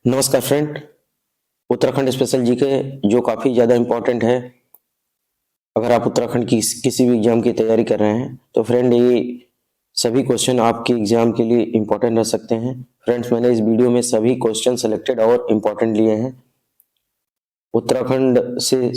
नमस्कार friend. Uttarakhand special GK जो काफ़ी ज़्यादा इम्पोर्टेंट है। अगर आप उत्तराखंड की किसी भी एग्जाम की तैयारी कर रहे हैं तो फ्रेंड ये सभी क्वेश्चन आपके एग्जाम के लिए इम्पोर्टेंट रह सकते हैं। फ्रेंड्स, मैंने इस वीडियो में सभी क्वेश्चन सेलेक्टेड और इम्पोर्टेंट लिए हैं उत्तराखंड से।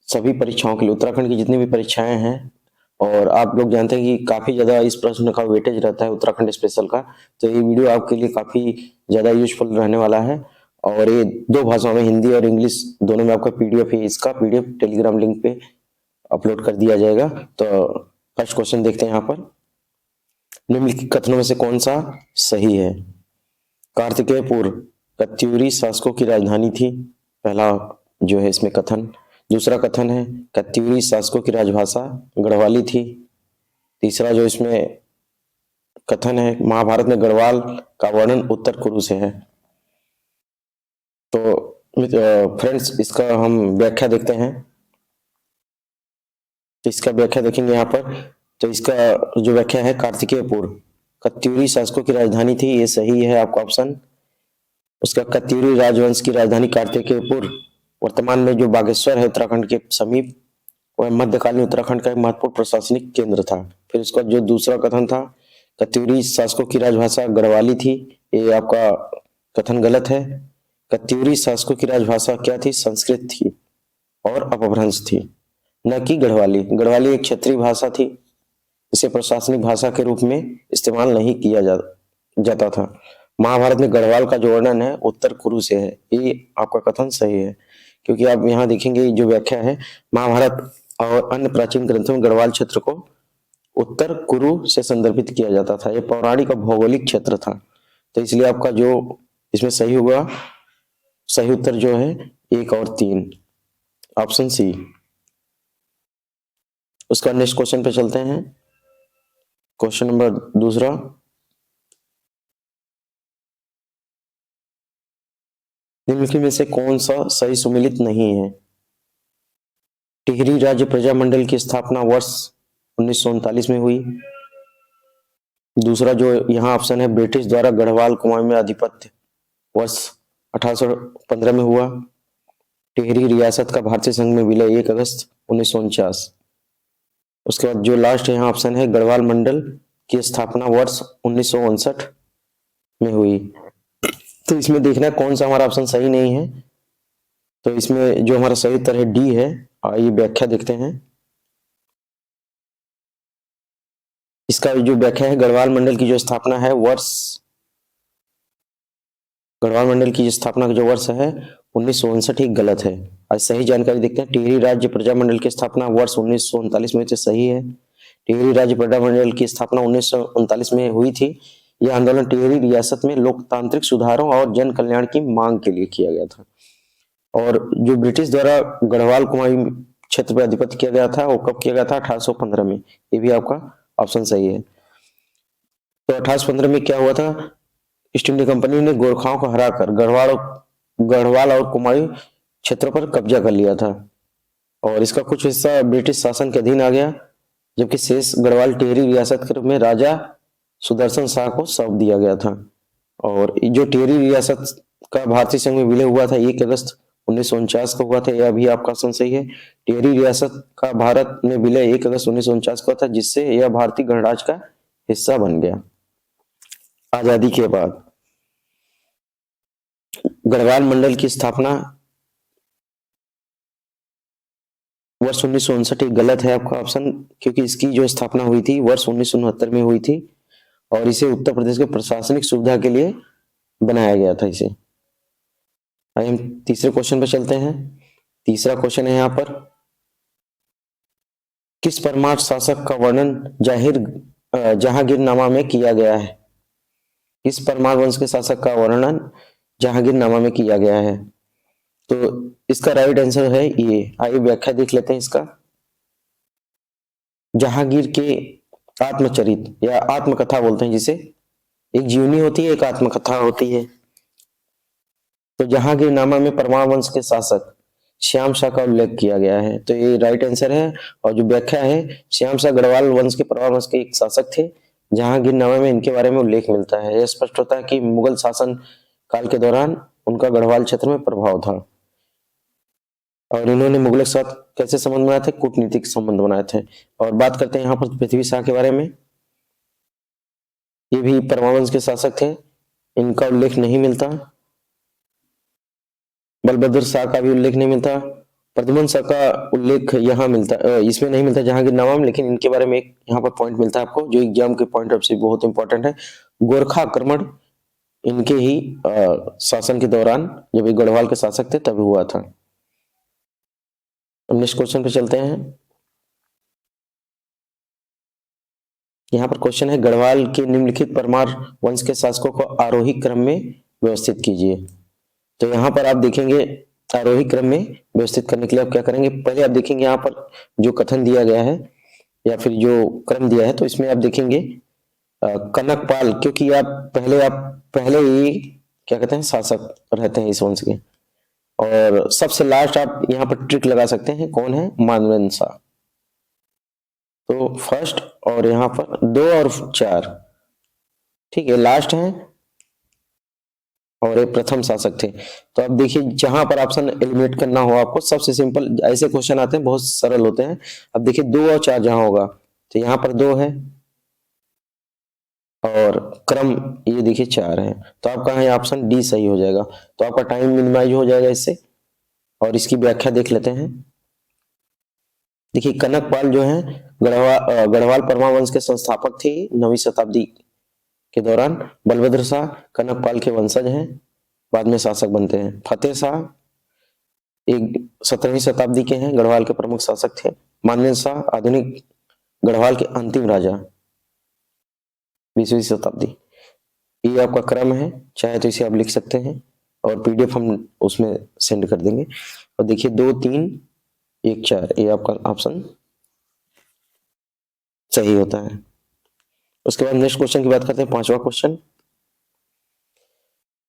सभी परीक्षाओं के लिए उत्तराखंड की जितनी भी परीक्षाएं हैं, और आप लोग जानते हैं कि काफ़ी ज़्यादा इस प्रश्न का वेटेज रहता है उत्तराखंड स्पेशल का। तो ये वीडियो आपके लिए काफ़ी ज़्यादा यूजफुल रहने वाला है। और ये दो भाषाओं में, हिंदी और इंग्लिश दोनों में आपका पीडीएफ है। इसका पीडीएफ टेलीग्राम लिंक पे अपलोड कर दिया जाएगा। तो फर्स्ट क्वेश्चन देखते हैं यहाँ पर। निम्नलिखित कथनों में से कौन सा सही है? कार्तिकेयपुर कत्यूरी शासकों की राजधानी थी, पहला जो है इसमें कथन। दूसरा कथन है कत्यूरी शासकों की राजभाषा गढ़वाली थी। तीसरा जो इसमें कथन है महाभारत में गढ़वाल का वर्णन उत्तर कुरु से है। तो फ्रेंड्स, इसका हम व्याख्या देखते हैं। तो इसका व्याख्या देखेंगे यहाँ पर। तो इसका जो व्याख्या है, कार्तिकेयपुर कत्यूरी शासकों की राजधानी थी, ये सही है आपका ऑप्शन। उसका कत्यूरी राजवंश की राजधानी कार्तिकेयपुर वर्तमान में जो बागेश्वर है उत्तराखंड के समीप, वह मध्यकालीन उत्तराखंड का एक महत्वपूर्ण प्रशासनिक केंद्र था। फिर इसका जो दूसरा कथन था कत्यूरी शासकों की राजभाषा गढ़वाली थी, ये आपका कथन गलत है। कत्यूरी शासकों की राजभाषा क्या थी? संस्कृत थी और अपभ्रंश थी, न कि गढ़वाली। गढ़वाली एक क्षेत्रीय भाषा थी, इसे प्रशासनिक भाषा के रूप में इस्तेमाल नहीं किया जाता था। महाभारत में गढ़वाल का जो वर्णन है उत्तर कुरु से है, ये आपका कथन सही है। क्योंकि आप यहाँ देखेंगे जो व्याख्या है, महाभारत और अन्य प्राचीन ग्रंथों में गढ़वाल क्षेत्र को उत्तर कुरु से संदर्भित किया जाता था। यह पौराणिक और भौगोलिक क्षेत्र था। तो इसलिए आपका जो इसमें सही होगा, सही उत्तर जो है 1 और 3, ऑप्शन सी। उसका नेक्स्ट क्वेश्चन पे चलते हैं। क्वेश्चन नंबर दूसरा, निम्नलिखित में से कौन सा सही सुमेलित नहीं है? टिहरी राज्य प्रजामंडल की स्थापना वर्ष 1939 में हुई। दूसरा जो यहाँ ऑप्शन है, ब्रिटिश द्वारा गढ़वाल कुमाऊं में आधिपत्य वर्ष 1815 में हुआ। टिहरी रियासत का भारतीय संघ में विलय 1 अगस्त 1949। उसके बाद जो लास्ट यहाँ ऑप्शन है, गढ़वाल मंडल की स्थापना वर्ष 1959 में हुई। तो इसमें देखना है कौन सा हमारा ऑप्शन सही नहीं है। तो इसमें जो हमारा सही उत्तर है डी है। आइए व्याख्या देखते हैं। इसका जो व्याख्या है, गढ़वाल मंडल की जो स्थापना है वर्ष, गढ़वाल मंडल की स्थापना का जो वर्ष है 1959 ही गलत है। आज सही जानकारी देखते हैं। टिहरी राज्य प्रजामंडल की स्थापना वर्ष 1939 में, तो सही है। टिहरी राज्य प्रजामंडल की स्थापना 1939 में हुई थी। यह आंदोलन टिहरी रियासत में लोकतांत्रिक सुधारों और जन कल्याण की मांग के लिए किया गया था। और जो ब्रिटिश द्वारा गढ़वाल कुमाऊं क्षेत्र पर अधिपत्य किया गया था, वो कब किया गया था? 1815 में। ये भी आपका ऑप्शन सही है। तो 1815 में क्या हुआ था? ईस्ट इंडिया कंपनी ने गोरखाओं को हराकर गढ़वाल और कुमाऊं क्षेत्रों पर कब्जा कर लिया था, और इसका कुछ हिस्सा ब्रिटिश शासन के अधीन आ गया, जबकि शेष गढ़वाल टिहरी रियासत के रूप में राजा सुदर्शन शाह को सौंप दिया गया था। और जो टिहरी रियासत का भारतीय संघ में विलय हुआ था 1 अगस्त 1949 को हुआ था, यह भी आपका ऑप्शन सही है। टिहरी रियासत का भारत में विलय 1 अगस्त 1949 को था, जिससे यह भारतीय गणराज्य का हिस्सा बन गया आजादी के बाद। गढ़वाल मंडल की स्थापना वर्ष 1959 गलत है आपका ऑप्शन, क्योंकि इसकी जो स्थापना हुई थी वर्ष 1969 में हुई थी, और इसे उत्तर प्रदेश के प्रशासनिक सुविधा के लिए बनाया गया था इसे। आइए हम तीसरे क्वेश्चन पर चलते हैं। तीसरा क्वेश्चन है यहाँ पर, किस परमार शासक का वर्णन जहांगीरनामा में किया गया है? किस परमार वंश के शासक का वर्णन जहांगीरनामा में किया गया है? तो इसका राइट आंसर है ये। आइए व्याख्या देख लेते हैं इसका। जहांगीर के आत्मचरित या आत्मकथा बोलते हैं जिसे, एक जीवनी होती है, एक आत्मकथा होती है। तो जहांगीरनामा में परमार वंश के शासक श्याम शाह का उल्लेख किया गया है, तो ये राइट आंसर है। और जो व्याख्या है, श्याम शाह गढ़वाल वंश के परमार वंश के एक शासक थे। जहांगीरनामा में इनके बारे में उल्लेख मिलता है। यह स्पष्ट होता है कि मुगल शासन काल के दौरान उनका गढ़वाल क्षेत्र में प्रभाव था। और इन्होंने मुगलों के साथ कैसे संबंध बनाए थे? कूटनीतिक संबंध बनाए थे। और बात करते हैं यहाँ पर पृथ्वी शाह के बारे में। ये भी परमावंश के शासक थे, इनका उल्लेख नहीं मिलता। बलभद्र शाह का भी उल्लेख नहीं मिलता। प्रद्युमन शाह का उल्लेख यहाँ मिलता, इसमें नहीं मिलता जहांगीरनामा में, लेकिन इनके बारे में एक यहाँ पर पॉइंट मिलता है आपको, जो एग्जाम के पॉइंट ऑफ से बहुत इंपॉर्टेंट है। गोरखा आक्रमण इनके ही शासन के दौरान, जब ये गढ़वाल के शासक थे तभी हुआ था। अब नेक्स्ट क्वेश्चन पे चलते हैं। यहाँ पर क्वेश्चन है, गढ़वाल के निम्नलिखित परमार वंश के शासकों को आरोही क्रम में व्यवस्थित कीजिए। तो यहाँ पर आप देखेंगे आरोही क्रम में व्यवस्थित करने के लिए आप क्या करेंगे? पहले आप देखेंगे यहाँ पर जो कथन दिया गया है या फिर जो क्रम दिया है, तो इसमें आप देखेंगे कनकपाल, क्योंकि आप पहले ही क्या कहते हैं, शासक रहते हैं इस वंश के। और सबसे लास्ट आप यहाँ पर ट्रिक लगा सकते हैं, कौन है? मानवेंद्र शाह। तो फर्स्ट और यहाँ पर 2 और 4, ठीक है, लास्ट है और ये प्रथम शासक थे। तो अब देखिए जहां पर ऑप्शन एलिमिनेट करना हो आपको, सबसे सिंपल ऐसे क्वेश्चन आते हैं, बहुत सरल होते हैं। अब देखिए 2 और 4 जहां होगा, तो यहाँ पर 2 है और क्रम ये देखिए 4 है, तो आपका यहाँ ऑप्शन डी सही हो जाएगा। तो आपका टाइम मिनिमाइज हो जाएगा इससे। और इसकी व्याख्या देख लेते हैं। देखिए कनकपाल जो है गढ़वाल परमावंश के संस्थापक थे 9वीं शताब्दी के दौरान। बलभद्र शाह कनकपाल के वंशज हैं, बाद में शासक बनते हैं। फतेह शाह एक 17वीं शताब्दी के हैं, गढ़वाल के प्रमुख शासक थे। मानवेंद्र शाह आधुनिक गढ़वाल के अंतिम राजा, 20वीं शताब्दी। ये आपका क्रम है, चाहे तो इसे आप लिख सकते हैं और पीडीएफ हम उसमें सेंड कर देंगे। और देखिए 2, 3, 1, 4 ये आपका ऑप्शन सही होता है। उसके बाद नेक्स्ट क्वेश्चन की बात करते हैं, 5वां क्वेश्चन।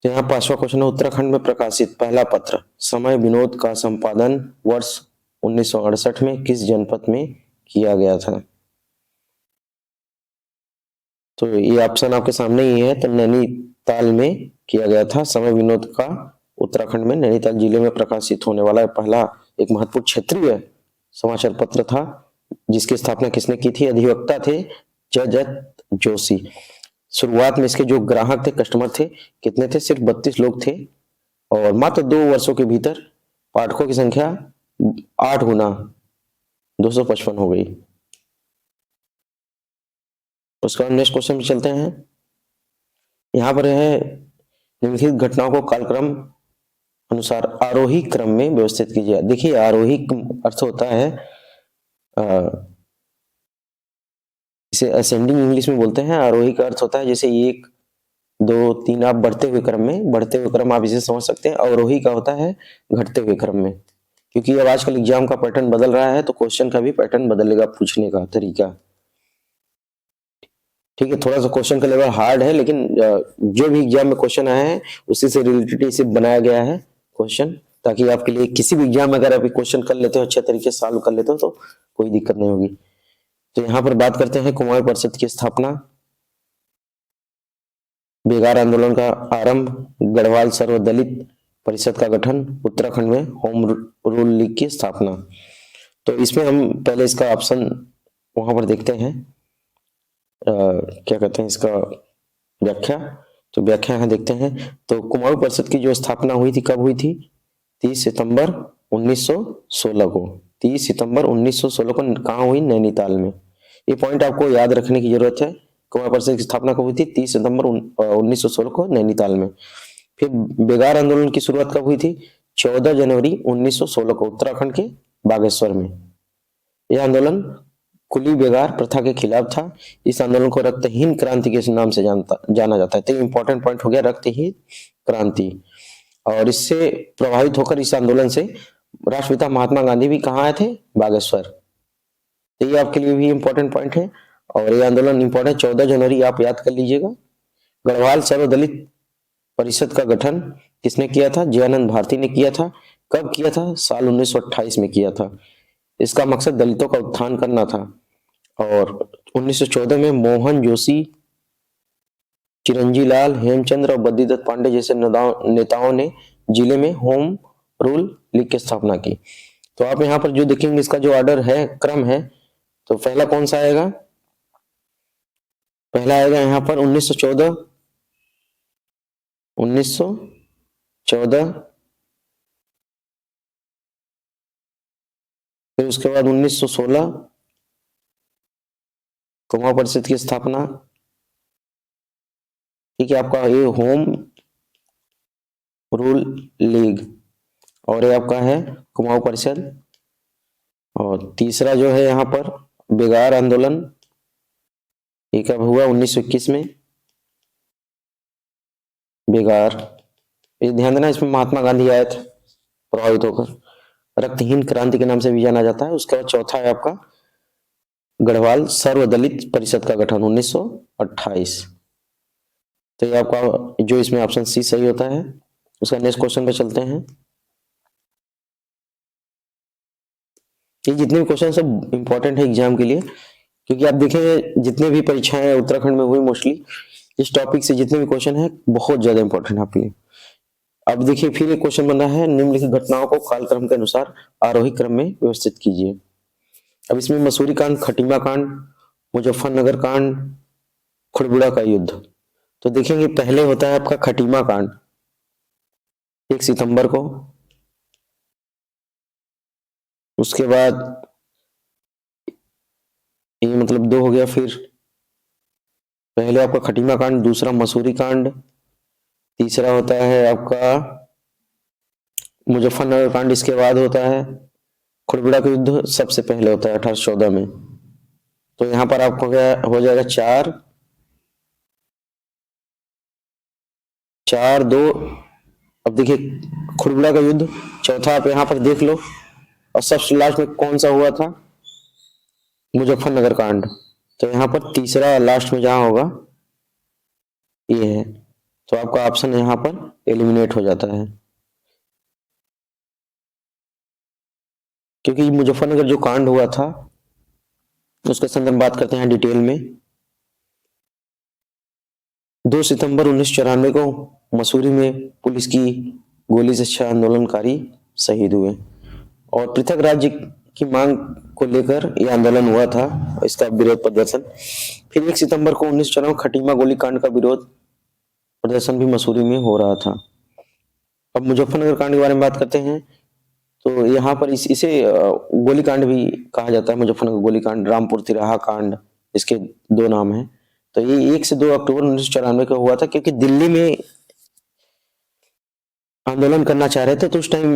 तो यहाँ 5वां क्वेश्चन है, उत्तराखंड में प्रकाशित पहला पत्र समय विनोद का संपादन वर्ष 1968 में किस जनपद में किया गया था? तो ये ऑप्शन आपके सामने ही है। तो नैनीताल में किया गया था। समय विनोद का उत्तराखंड में नैनीताल जिले में प्रकाशित होने वाला पहला एक महत्वपूर्ण क्षेत्रीय समाचार पत्र था, जिसकी स्थापना किसने की थी? अधिवक्ता थे जयदत्त जोशी। शुरुआत में इसके जो ग्राहक थे, कस्टमर थे, कितने थे? सिर्फ 32 लोग थे। और मात्र 2 वर्षों के भीतर पाठकों की संख्या 8 गुना 255 हो गई। उसके बाद नेक्स्ट क्वेश्चन पे चलते हैं। यहाँ पर है, निम्नलिखित घटनाओं को कालक्रम अनुसार आरोही क्रम में व्यवस्थित कीजिए। देखिए आरोही अर्थ होता है, इसे असेंडिंग इंग्लिश में बोलते हैं। आरोही का अर्थ होता है जैसे 1, 2, 3 आप बढ़ते हुए क्रम आप इसे समझ सकते हैं। अवरोही का होता है घटते हुए क्रम में, क्योंकि अब आजकल एग्जाम का पैटर्न बदल रहा है, तो क्वेश्चन का भी पैटर्न बदलेगा, पूछने का तरीका। ठीक है, थोड़ा सा क्वेश्चन का लेवल हार्ड है, लेकिन जो भी एग्जाम में क्वेश्चन आए हैं उसी से रिलेटेड इसे बनाया गया है क्वेश्चन, ताकि आपके लिए किसी भी एग्जाम में अगर आप क्वेश्चन कर लेते हो, अच्छे तरीके से सॉल्व कर लेते हो, तो कोई दिक्कत नहीं होगी। तो यहाँ पर बात करते हैं कुमाऊं परिषद की स्थापना, बेगार आंदोलन का आरंभ, गढ़वाल सर्वदलित परिषद का गठन, उत्तराखंड में होम रूल लीग की स्थापना। तो इसमें हम पहले इसका ऑप्शन वहां पर देखते हैं, क्या कहते हैं इसका व्याख्या। तो व्याख्या यहाँ देखते हैं। तो कुमाऊं परिषद की जो स्थापना हुई थी, कब हुई थी? 30 सितंबर 1916 को। 30 सितंबर 1916 को कहाँ हुई? नैनीताल में। ये पॉइंट आपको याद रखने की जरूरत है। कुमाऊं परिषद की स्थापना कब हुई थी? 30 सितंबर 1916 को नैनीताल में। फिर बेगार आंदोलन की शुरुआत कब हुई थी? 14 जनवरी 1916 को उत्तराखंड के बागेश्वर में। यह आंदोलन कुली बेगार प्रथा के खिलाफ था। इस आंदोलन को रक्तहीन क्रांति के नाम से जाना जाता है। तो इंपॉर्टेंट पॉइंट हो गया रक्तहीन क्रांति। और इससे प्रभावित होकर इस आंदोलन से राष्ट्रपिता महात्मा गांधी भी कहाँ आए थे? बागेश्वर। तो ये आपके लिए भी इंपॉर्टेंट पॉइंट है। और ये आंदोलन इंपॉर्टेंट 14 जनवरी आप याद कर लीजिएगा। गढ़वाल सर्वदलित परिषद का गठन किसने किया था? जयानंद भारती ने किया था। कब किया था? साल 1928 में किया था। इसका मकसद दलितों का उत्थान करना था। और 1914 में मोहन जोशी चिरंजी लाल, हेमचंद्र और बद्रीदत्त पांडे जैसे नेताओं ने जिले में होम रूल लीग की स्थापना की। तो आप यहाँ पर जो देखेंगे इसका जो ऑर्डर है, क्रम है, तो पहला कौन सा आएगा? पहला आएगा यहाँ पर 1914, 1914, फिर उसके बाद 1916 कुमाऊं परिषद की स्थापना। ठीक है, आपका ये होम रूल लीग और ये आपका है कुमाऊं परिषद। और तीसरा जो है यहाँ पर बेगार आंदोलन, ये कब हुआ? 1921 में। बेगार, ये ध्यान देना, इसमें महात्मा गांधी आए थे प्रभावित होकर। रक्तहीन क्रांति के नाम से भी जाना जाता है। उसके बाद चौथा है आपका गढ़वाल सर्वदलित परिषद का गठन 1928। तो ये आपका जो इसमें ऑप्शन सी सही होता है। उसका नेक्स्ट क्वेश्चन पे चलते हैं। ये जितने भी क्वेश्चन सब इंपॉर्टेंट है एग्जाम के लिए, क्योंकि आप देखें जितने भी परीक्षाएं उत्तराखंड में हुई मोस्टली इस टॉपिक से जितने भी क्वेश्चन है बहुत ज्यादा इंपॉर्टेंट है आपके लिए। अब देखिए फिर एक क्वेश्चन बना है, निम्नलिखित घटनाओं को कालक्रम के अनुसार आरोही क्रम में व्यवस्थित कीजिए। अब इसमें मसूरी कांड, खटीमा कांड, मुजफ्फरनगर कांड, खुड़बुड़ा का युद्ध। तो देखेंगे पहले होता है आपका खटीमा कांड 1 सितंबर को। उसके बाद ये मतलब 2 हो गया। फिर पहले आपका खटीमा कांड, दूसरा मसूरी कांड, तीसरा होता है आपका मुजफ्फरनगर कांड, इसके बाद होता है खुड़बुड़ा का युद्ध, सबसे पहले होता है 1814 में। तो यहाँ पर आपको क्या हो जाएगा? 4-2। अब देखिए खुड़बुड़ा का युद्ध चौथा, आप यहाँ पर देख लो। और सबसे लास्ट में कौन सा हुआ था? मुजफ्फरनगर कांड। तो यहाँ पर तीसरा लास्ट में जहां होगा ये है। तो आपका ऑप्शन यहाँ पर एलिमिनेट हो जाता है, क्योंकि मुजफ्फरनगर जो कांड हुआ था उसके संदर्भ बात करते हैं डिटेल में। 2 सितंबर 1994 को मसूरी में पुलिस की गोली से 6 आंदोलनकारी शहीद हुए और पृथक राज्य की मांग को लेकर यह आंदोलन हुआ था, इसका विरोध प्रदर्शन। फिर 1 सितंबर को 1994 खटीमा गोलीकांड का विरोध प्रदर्शन भी मसूरी में हो रहा था। अब मुजफ्फरनगर कांड के बारे में बात करते हैं। तो यहाँ पर इसे गोलीकांड भी कहा जाता है, मुजफ्फरनगर गोलीकांड, रामपुर तिराहा कांड, इसके 2 नाम हैं। तो ये 1 से 2 अक्टूबर 1994 का हुआ था, क्योंकि दिल्ली में आंदोलन करना चाह रहे थे तो उस टाइम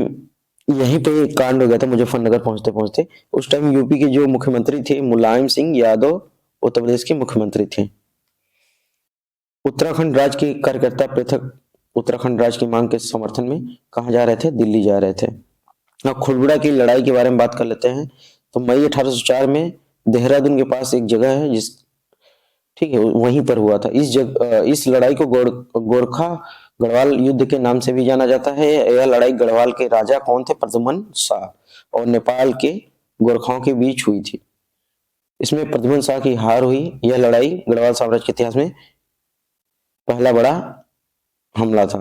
यहीं पे कांड हो गया था मुजफ्फरनगर पहुंचते पहुंचते। उस टाइम यूपी के जो मुख्यमंत्री थे मुलायम सिंह यादव, उत्तर प्रदेश के मुख्यमंत्री थे। उत्तराखंड राज्य के कार्यकर्ता पृथक उत्तराखंड राज्य की मांग के समर्थन में कहाँ जा रहे थे? दिल्ली जा रहे थे। अब खुड़बुड़ा की लड़ाई के बारे में बात कर लेते हैं। तो मई 1804 में देहरादून के पास एक जगह है जिस ठीक है वहीं पर हुआ था। इस लड़ाई को गोरखा गढ़वाल युद्ध के नाम से भी जाना जाता है। यह लड़ाई गढ़वाल के राजा कौन थे? प्रद्युमन शाह और नेपाल के गोरखाओं के बीच हुई थी। इसमें प्रद्युमन शाह की हार हुई। यह लड़ाई गढ़वाल साम्राज्य के इतिहास में पहला बड़ा हमला था।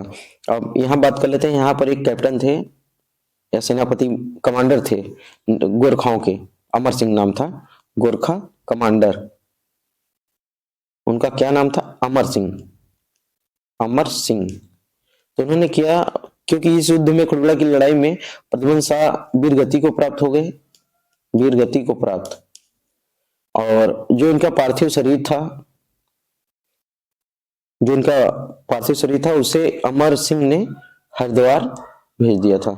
अब यहाँ बात कर लेते हैं। यहाँ पर एक कैप्टन थे या सेनापति कमांडर थे गोरखाओं के, अमर सिंह नाम था, गोरखा कमांडर। उनका क्या नाम था? अमर सिंह, अमर सिंह। तो उन्होंने किया, क्योंकि इस युद्ध में खुड़बुड़ा की लड़ाई में प्रद्युमन शाह वीर गति को प्राप्त हो गए, वीर गति को प्राप्त। और जो इनका पार्थिव शरीर था, उसे अमर सिंह ने हरिद्वार भेज दिया था,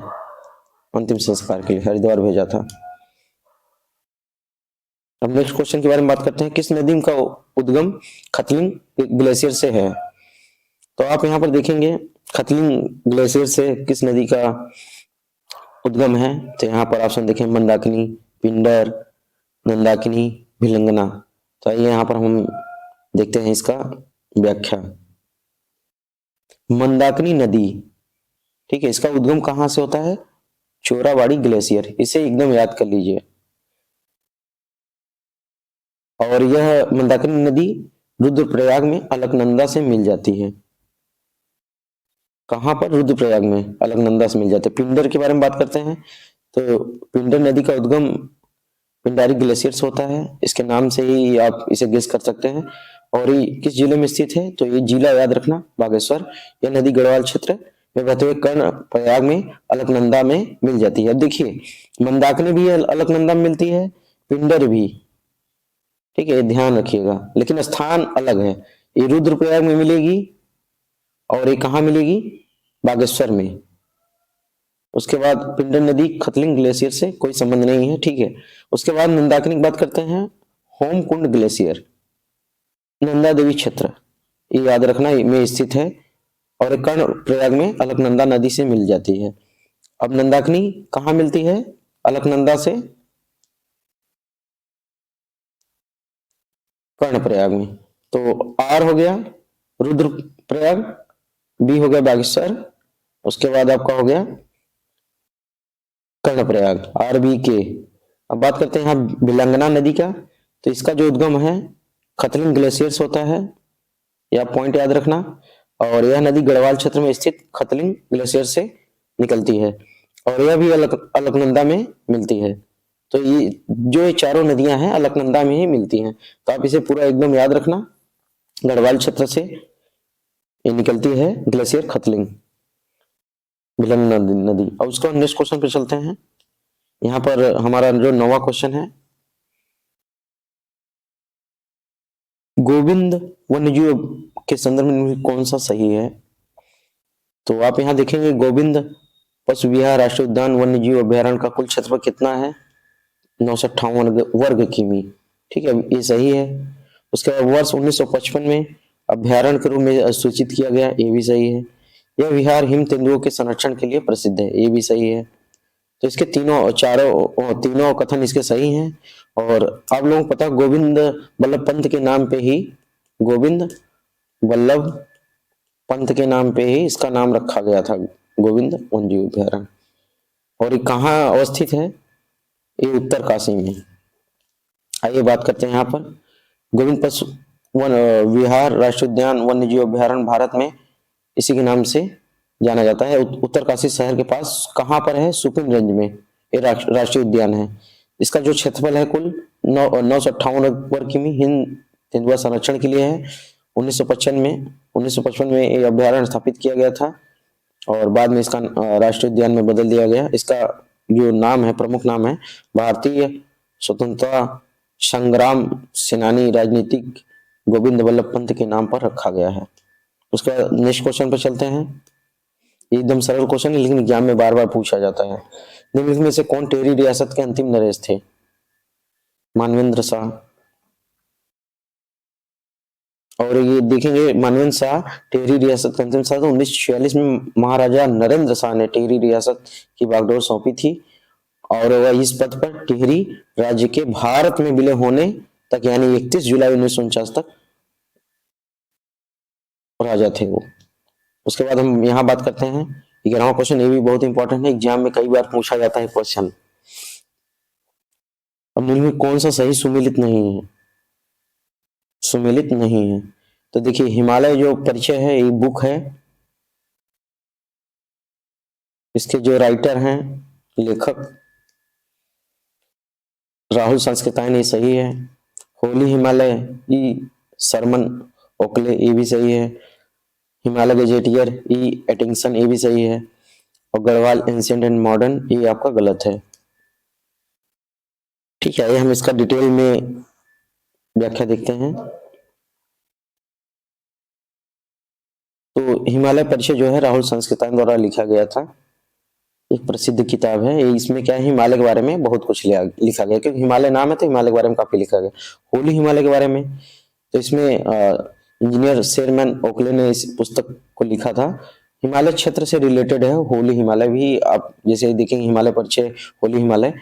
अंतिम संस्कार के लिए हरिद्वार भेजा था। अब नेक्स्ट क्वेश्चन के बारे में बात करते हैं। किस नदी का उद्गम खतलिंग ग्लेशियर से है? तो आप यहाँ पर देखेंगे खतलिंग ग्लेशियर से किस नदी का उद्गम है। तो यहाँ पर ऑप्शन देखें, मंदाकिनी, पिंडर, नंदाकिनी, भिलंगना। तो आइए यहाँ पर हम देखते हैं इसका व्याख्या। मंदाकिनी नदी, ठीक है, इसका उद्गम कहाँ से होता है? चोराबाड़ी ग्लेशियर, इसे एकदम याद कर लीजिए। और यह मंदाकिनी नदी रुद्रप्रयाग में अलकनंदा से मिल जाती है। कहां पर? रुद्रप्रयाग में अलकनंदा से मिल जाती है। पिंडर के बारे में बात करते हैं तो पिंडर नदी का उद्गम पिंडारी ग्लेशियर से होता है। इसके नाम से ही आप इसे गेस कर सकते हैं। और ये किस जिले में स्थित है? तो ये जिला याद रखना, बागेश्वर। यह नदी गढ़वाल क्षेत्र में बहते हुए कर्ण प्रयाग में अलकनंदा में मिल जाती है। अब देखिए, मंदाकिनी भी अलकनंदा में मिलती है, पिंडर भी, ठीक है, ध्यान रखिएगा, लेकिन स्थान अलग है। ये रुद्रप्रयाग में मिलेगी और ये कहाँ मिलेगी? बागेश्वर में। उसके बाद पिंडर नदी खतलिंग ग्लेशियर से कोई संबंध नहीं है, ठीक है। उसके बाद मंदाकिनी की बात करते हैं। होमकुंड ग्लेशियर नंदा देवी क्षेत्र, ये याद रखना, में स्थित है और कर्ण प्रयाग में अलकनंदा नदी से मिल जाती है। अब नंदाकिनी कहाँ मिलती है? अलकनंदा से कर्ण प्रयाग में। तो आर हो गया रुद्रप्रयाग, बी हो गया बागेश्वर, उसके बाद आपका हो गया कर्णप्रयाग, आर बी के। अब बात करते हैं यहाँ भिलंगना नदी का। तो इसका जो उद्गम है खतलिंग ग्लेशियर से होता है, यह पॉइंट याद रखना। और यह नदी गढ़वाल क्षेत्र में स्थित खतलिंग ग्लेशियर से निकलती है और यह भी अलकनंदा में मिलती है। तो ये चारों नदियां हैं अलकनंदा में ही मिलती हैं। तो आप इसे पूरा एकदम याद रखना, गढ़वाल क्षेत्र से ये निकलती है ग्लेशियर खतलिंग भिलंगना नदी। अब उसके बाद नेक्स्ट क्वेश्चन पे चलते हैं। यहाँ पर हमारा जो 9वां क्वेश्चन है, गोविंद वन्यजीव के संदर्भ में कौन सा सही है? तो आप यहाँ देखेंगे गोविंद पशु विहार राष्ट्रीय उद्यान वन्यजीव अभ्यारण्य का कुल क्षेत्रफल कितना है? 958 वर्ग किमी, ठीक है, ये सही है। उसके बाद वर्ष 1955 में अभ्यारण्य के रूप में सूचित किया गया, ये भी सही है। यह विहार हिम तेंदुओं के संरक्षण के लिए प्रसिद्ध है, ये भी सही है। तो इसके तीनों कथन इसके सही हैं। और आप लोगों को पता है गोविंद वल्लभ पंत के नाम पे ही, गोविंद वल्लभ पंत के नाम पे ही इसका नाम रखा गया था, गोविंद वन्यजीव अभ्यारण्य। और ये कहाँ अवस्थित है? ये उत्तरकाशी में। आइए बात करते हैं यहाँ पर गोविंद पशु वन विहार राष्ट्रीय उद्यान वन्यजीव अभ्यारण्य भारत में इसी के नाम से जाना जाता है। उत्तरकाशी शहर के पास कहाँ पर है? सुपिनगंज में ये राष्ट्रीय उद्यान है। इसका जो क्षेत्रफल है कुल 958 वर्ग किमी हिंद तेंदुआ संरक्षण के लिए है। 1955 में ये अभ्यारण्य स्थापित किया गया था और बाद में इसका राष्ट्रीय उद्यान में बदल दिया गया। इसका जो नाम है, प्रमुख नाम है, भारतीय स्वतंत्रता संग्राम सेनानी राजनीतिक गोविंद वल्लभ पंत के नाम पर रखा गया है। उसका नेक्स्ट क्वेश्चन पर चलते हैं। एकदम सरल क्वेश्चन है लेकिन एग्जाम में बार बार पूछा जाता है। निम्नलिखित में से कौन टिहरी रियासत के अंतिम नरेश थे? मानवेंद्र शाह। और ये देखेंगे मानवेंद्र शाह टिहरी रियासत के अंतिम शाह। 1946 में महाराजा नरेंद्र शाह ने टिहरी रियासत की बागडोर सौंपी थी और वह इस पद पर टिहरी राज्य के भारत में विलय होने तक यानी 31 जुलाई 1949 तक राजा थे वो। उसके बाद हम यहाँ बात करते हैं 11वां क्वेश्चन, ये भी बहुत इंपॉर्टेंट है, एग्जाम में कई बार पूछा जाता है क्वेश्चन। अब निम्न कौन सा सही सुमेलित नहीं है? सुमेलित नहीं है तो देखिए हिमालय जो परिचय है ये बुक है, इसके जो राइटर हैं लेखक राहुल सांस्कृतायन, ये सही है। होली हिमालय ई सरमन ओकले, ये भी सही है। हिमालय गजेटियर ई एटिंगसन, ये भी सही है। और गढ़वाल एंशिएंट एंड मॉडर्न, ये आपका गलत है। ठीक है, हम इसका डिटेल में व्याख्या देखते हैं। तो हिमालय परिचय जो है राहुल सांस्कृतायन द्वारा लिखा गया था, एक प्रसिद्ध किताब है। इसमें क्या है, हिमालय के बारे में बहुत कुछ लिखा गया, क्योंकि हिमालय नाम है तो हिमालय के बारे में काफी लिखा गया। होली हिमालय के बारे में तो इसमें इंजीनियर शेरमैन ओकले ने इस पुस्तक को लिखा था। हिमालय क्षेत्र से रिलेटेड है होली हिमालय भी। आप जैसे देखेंगे हिमालय परिचय, होली हिमालय,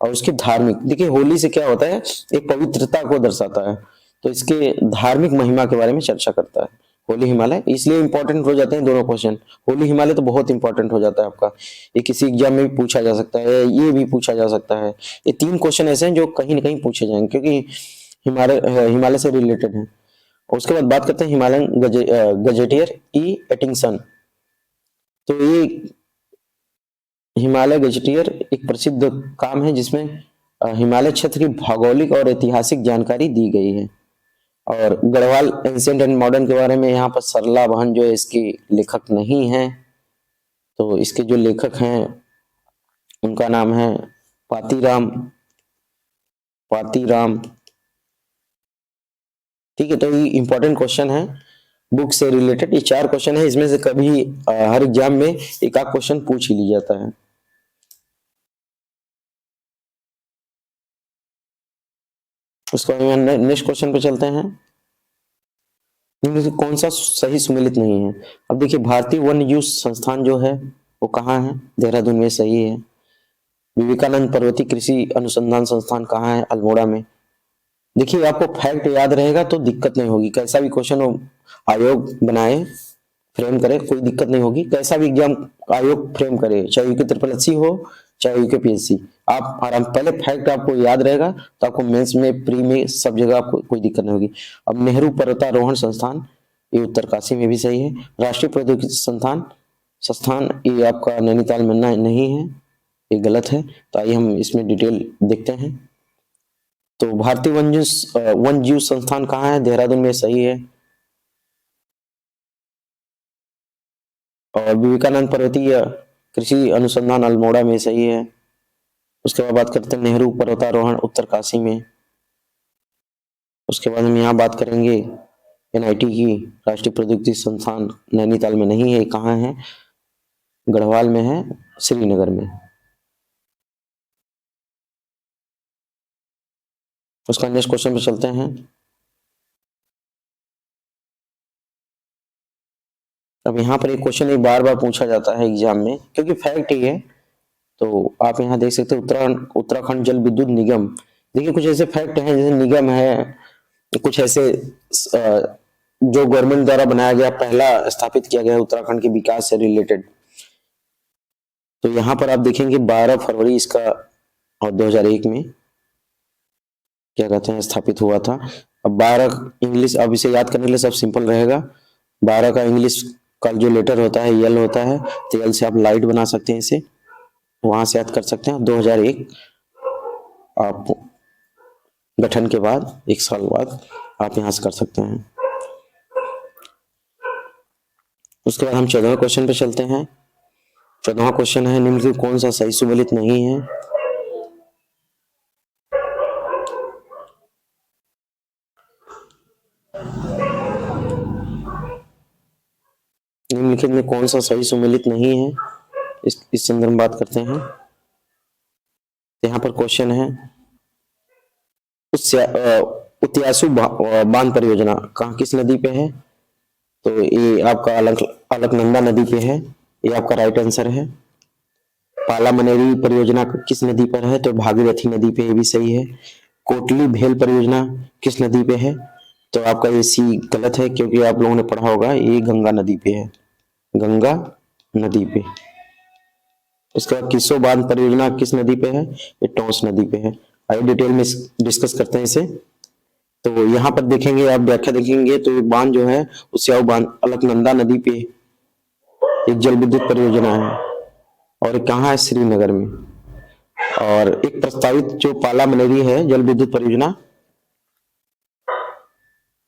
और उसकी धार्मिक, देखिए होली से क्या होता है, एक पवित्रता को दर्शाता है, तो इसके धार्मिक महिमा के बारे में चर्चा करता है होली हिमालय। इसलिए इंपॉर्टेंट हो जाते हैं दोनों क्वेश्चन। होली हिमालय तो बहुत इंपॉर्टेंट हो जाता है आपका, ये किसी एग्जाम में भी पूछा जा सकता है, ये भी पूछा जा सकता है। ये 3 क्वेश्चन ऐसे हैं जो कहीं ना कहीं पूछे जाएंगे क्योंकि हिमालय से रिलेटेड है। और उसके बाद बात करते हैं हिमालयन गजेटियर ई एटिंगसन। तो ये हिमालय गजेटियर एक प्रसिद्ध काम है जिसमें हिमालय क्षेत्र की भौगोलिक और ऐतिहासिक जानकारी दी गई है। और गढ़वाल एंशिएंट एंड मॉडर्न के बारे में यहाँ पर सरला बहन जो है इसकी लेखक नहीं है, तो इसके जो लेखक हैं उनका नाम है पातीराम पातीराम। ठीक है, तो ये इंपॉर्टेंट क्वेश्चन है बुक से रिलेटेड। ये 4 क्वेश्चन है, इसमें से कभी हर एग्जाम में एक आध क्वेश्चन पूछ ही ली जाता है। उसके बाद नेक्स्ट क्वेश्चन पे चलते हैं। इनमें से कौन सा सही सुमेलित नहीं है? अब देखिए, भारतीय वन्य जीव संस्थान जो है वो कहाँ है? देहरादून में सही है। विवेकानंद पर्वतीय कृषि अनुसंधान संस्थान कहाँ है? अल्मोड़ा में। देखिए, आपको फैक्ट याद रहेगा तो दिक्कत नहीं होगी, कैसा भी क्वेश्चन हो आयोग बनाए फ्रेम करे कोई दिक्कत नहीं होगी। कैसा भी एग्जाम आयोग फ्रेम करे, चाहे यूके SSSC हो चाहे यूके PSC, आप आराम पहले फैक्ट आपको याद रहेगा तो आपको मेंस में प्री में सब जगह आपको कोई दिक्कत नहीं होगी। अब नेहरू पर्वतारोहण संस्थान ये उत्तरकाशी में भी सही है। राष्ट्रीय प्रौद्योगिकी संस्थान संस्थान ये आपका नैनीताल में नहीं है, ये गलत है। तो आइए हम इसमें डिटेल देखते हैं। तो भारतीय वन्य जीव संस्थान कहाँ है? देहरादून में सही है। और विवेकानंद पर्वतीय कृषि अनुसंधान अल्मोड़ा में सही है। उसके बाद बात करते हैं नेहरू पर्वतारोहण उत्तरकाशी में। उसके बाद हम यहाँ बात करेंगे NIT की राष्ट्रीय प्रौद्योगिकी संस्थान नैनीताल में नहीं है, कहाँ है? गढ़वाल में है, श्रीनगर में। उसका नेक्स्ट क्वेश्चन पे चलते हैं। अब यहाँ पर एक क्वेश्चन एक बार बार पूछा जाता है एग्जाम में, क्योंकि फैक्ट ही है। तो आप यहाँ देख सकते हैं उत्तराखंड जल विद्युत निगम। देखिए, कुछ ऐसे फैक्ट हैं जैसे निगम है, कुछ ऐसे जो गवर्नमेंट द्वारा बनाया गया, पहला स्थापित किया गया उत्तराखंड के विकास से रिलेटेड। तो यहाँ पर आप देखेंगे 12 फरवरी इसका और 2001 में क्या कहते हैं स्थापित हुआ था। अब 12 इंग्लिश, अब इसे याद करने के लिए सब सिंपल रहेगा। 12 का इंग्लिश का जो लेटर होता है यल होता है, तो यल से आप लाइट बना सकते हैं, इसे वहां से याद कर सकते हैं। 2001 आप गठन के बाद 1 साल बाद आप यहाँ से कर सकते हैं। उसके बाद हम 14वें क्वेश्चन पे चलते हैं। 14वां क्वेश्चन है निम्नलिखित कौन सा सही सुमेलित नहीं है? निम्नलिखित में कौन सा सही सुमेलित नहीं है, इस संदर्भ में बात करते हैं। यहाँ पर क्वेश्चन है उत्यासु बांध परियोजना कहाँ किस नदी पे है? तो ये आपका अलकनंदा नदी पे है, ये आपका राइट आंसर है। पाला मनेरी परियोजना किस नदी पर है? तो भागीरथी नदी पे, ये भी सही है। कोटली भेल परियोजना किस नदी पे है? तो आपका ये सी गलत है, क्योंकि आप लोगों ने पढ़ा होगा ये गंगा नदी पे है, गंगा नदी पे। उसके बाद किसो बांध परियोजना किस नदी पे है? ये टोंस नदी पे है। आइए डिटेल में डिस्कस करते हैं इसे। तो यहाँ पर देखेंगे, आप व्याख्या देखेंगे तो बांध जो है उस्याऊ बांध अलकनंदा नदी पे एक जल विद्युत परियोजना है, और एक कहाँ है? श्रीनगर में। और एक प्रस्तावित जो पाला मनेरी है जल विद्युत परियोजना,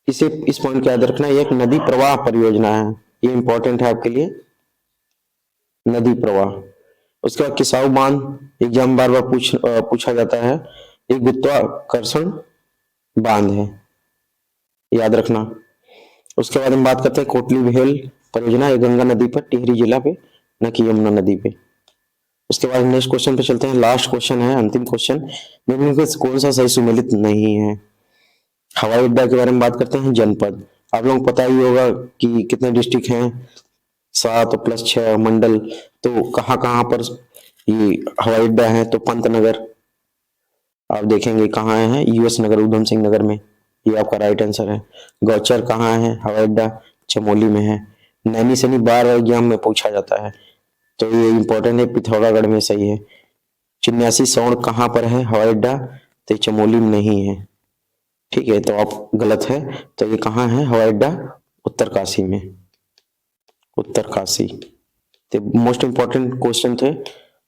इसे इस पॉइंट को याद रखना, ये एक नदी प्रवाह परियोजना है, ये इंपॉर्टेंट है आपके लिए, नदी प्रवाह। उसके बाद किसाऊ बांध एग्जाम बार बार पूछा जाता है, एक गुरुत्वाकर्षण बांध है, याद रखना। उसके बाद हम बात करते हैं कोटली भेल परियोजना, ये गंगा नदी पर टिहरी जिला पे, न कि यमुना नदी पे। उसके बाद नेक्स्ट क्वेश्चन पे चलते हैं, लास्ट क्वेश्चन है, अंतिम क्वेश्चन। निम्न में कौन सा सही सुमेलित नहीं है? हवाई अड्डा के बारे में बात करते हैं। जनपद, आप लोगों को पता ही होगा कि कितने डिस्ट्रिक्ट हैं, 7 + 6 मंडल। तो कहाँ कहाँ पर ये हवाई अड्डा है? तो पंतनगर आप देखेंगे कहाँ है, US नगर उधम सिंह नगर में, ये आपका राइट आंसर है। गौचर कहाँ है हवाई अड्डा? चमोली में है। नैनी सैनी बार एग्जाम में पूछा जाता है, तो ये इंपॉर्टेंट है, पिथौरागढ़ में सही है। 84 सौड़ कहाँ पर है हवाई अड्डा? तो चमोली में नहीं है। ठीक है, तो आप गलत है। तो ये कहाँ है हवाई अड्डा? उत्तरकाशी में, उत्तरकाशी। तो मोस्ट इम्पोर्टेंट क्वेश्चन थे।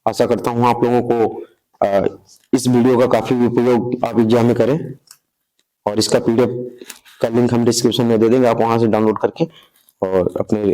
आशा करता हूँ आप लोगों को इस वीडियो का काफी उपयोग आप एग्जाम में करें, और इसका पीडीएफ का लिंक हम डिस्क्रिप्शन में दे देंगे, आप वहां से डाउनलोड करके और अपने